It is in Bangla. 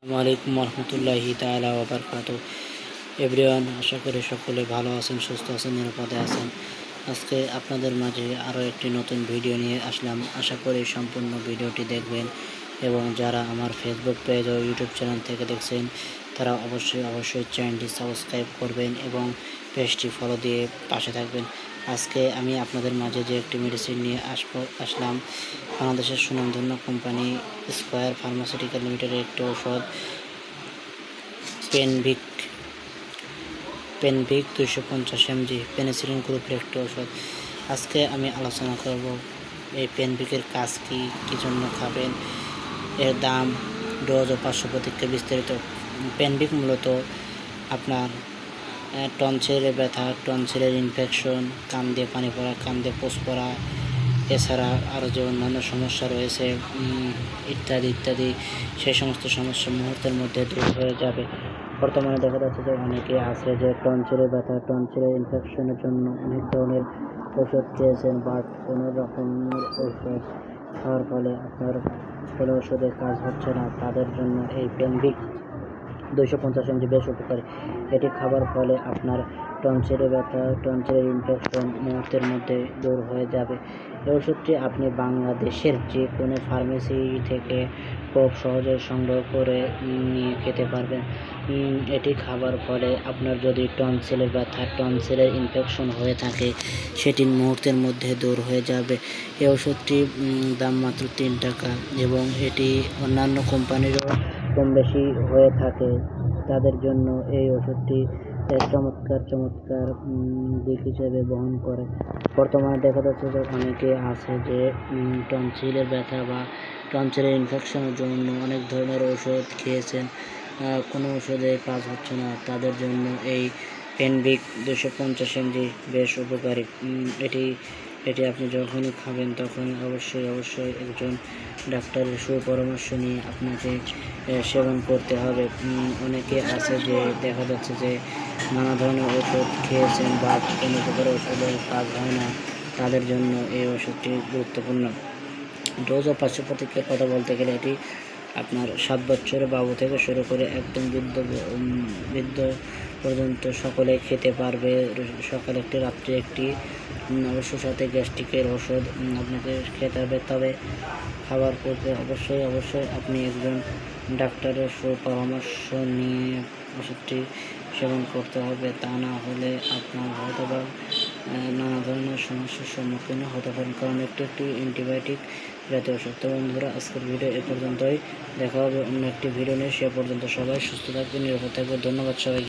আসসালামু আলাইকুম রহমতুল্লাহি তাআলা ওয়া বারাকাতুহু। এভরিওয়ান, আশা করি সকলে ভালো আছেন, সুস্থ আছেন, নিরাপদে আছেন। আজকে আপনাদের মাঝে আরও একটি নতুন ভিডিও নিয়ে আসলাম। আশা করি সম্পূর্ণ ভিডিওটি দেখবেন এবং যারা আমার ফেসবুক পেজ ও ইউটিউব চ্যানেল থেকে দেখছেন তারা অবশ্যই চ্যানেলটি সাবস্ক্রাইব করবেন এবং পেজটি ফলো দিয়ে পাশে থাকবেন। আজকে আমি আপনাদের মাঝে যে একটি মেডিসিন নিয়ে আসলাম, বাংলাদেশের সুনামধন্য কোম্পানি স্কয়ার ফার্মাসিউটিক্যাল লিমিটেডের একটি ঔষধ পেনভিক 250 mg পেনিসিলিন গ্রুপের একটি ঔষধ। আজকে আমি আলোচনা করব এই পেনভিকের কাজ কী জন্য খাবেন, এর দাম, ডোজ ও পার্শ্ব প্রতিক্রিয়া বিস্তারিত। পেনভিক মূলত আপনার টনসিলের ব্যথা, টনসিলের ইনফেকশন, কান দিয়ে পানি পড়া, কান দিয়ে পোষ পড়া, এছাড়া আরও যে অন্যান্য সমস্যা রয়েছে ইত্যাদি সেই সমস্ত সমস্যা মুহূর্তের মধ্যে দূর হয়ে যাবে। বর্তমানে দেখা যাচ্ছে যে অনেকে আছে যে টনসিলের ব্যথা, টনসিলের ইনফেকশনের জন্য অনেক ধরনের ওষুধ খেয়েছেন, বাট কোনো রকমের ওষুধ খাওয়ার ফলে আপনার কোনো ওষুধের কাজ হচ্ছে না। তাদের জন্য এই পেনভিক 250 mg বেশ উপকারী। এটি খাবার ফলে আপনার টনসিলের ব্যথা, টনসিলের ইনফেকশন মুহূর্তের মধ্যে দূর হয়ে যাবে। এই ওষুধটি আপনি বাংলাদেশের যে কোনো ফার্মেসি থেকে খুব সহজে সংগ্রহ করে নিয়ে খেতে পারবেন। এটি খাবার ফলে আপনার যদি টনসিলের ব্যথা, টনসিলের ইনফেকশন হয়ে থাকে সেটি মুহূর্তের মধ্যে দূর হয়ে যাবে। এই ওষুধটির দাম মাত্র 3 টাকা এবং এটি অন্যান্য কোম্পানিরও কম বেশি হয়ে থাকে। তাদের জন্য এই ওষুধটি চমৎকার দিক হিসেবে বহন করে। বর্তমানে দেখা যাচ্ছে যে অনেকে আছে যে টনসিলের ব্যথা বা টনসিলের ইনফেকশনের জন্য অনেক ধরনের ওষুধ খেয়েছেন, কোনো ওষুধে কাজ হচ্ছে না। তাদের জন্য এই পেনভিক 250 mg বেশ উপকারী। এটি আপনি যখনই খাবেন তখন অবশ্যই একজন ডাক্তারের সুপরামর্শ নিয়ে আপনাকে সেবন করতে হবে। অনেকে আছে যে দেখা যাচ্ছে যে নানা ধরনের ওষুধ খেয়েছেন বা কোনো প্রকার ওষুধের কাজ হয় না, তাদের জন্য এই ওষুধটি গুরুত্বপূর্ণ। ডোজ ও পার্শ্ব প্রতিক্রিয়ার কথা বলতে গেলে এটি আপনার 7 বছরের বাবু থেকে শুরু করে একদম বৃদ্ধ পর্যন্ত সকলে খেতে পারবে। সকালে একটি, রাত্রে একটি, অবশ্যই সাথে গ্যাস্ট্রিকের ওষুধ আপনাকে খেতে হবে। তবে খাবার পূর্বে অবশ্যই আপনি একজন ডাক্তারের সুপরামর্শ নিয়ে ওষুধটি সেবন করতে হবে। তা না হলে আপনার হয়তো বা নানা ধরনের সমস্যার সম্মুখীন হতে পারেন, কারণ একটি অ্যান্টিবায়োটিক জাতীয় ওষুধ। তো বন্ধুরা, আজকের ভিডিও এ পর্যন্তই। দেখা হবে অন্য একটি ভিডিও নিয়ে। সে পর্যন্ত সবাই সুস্থ থাকবেন, নিরাপদ থাকবেন। ধন্যবাদ সবাই।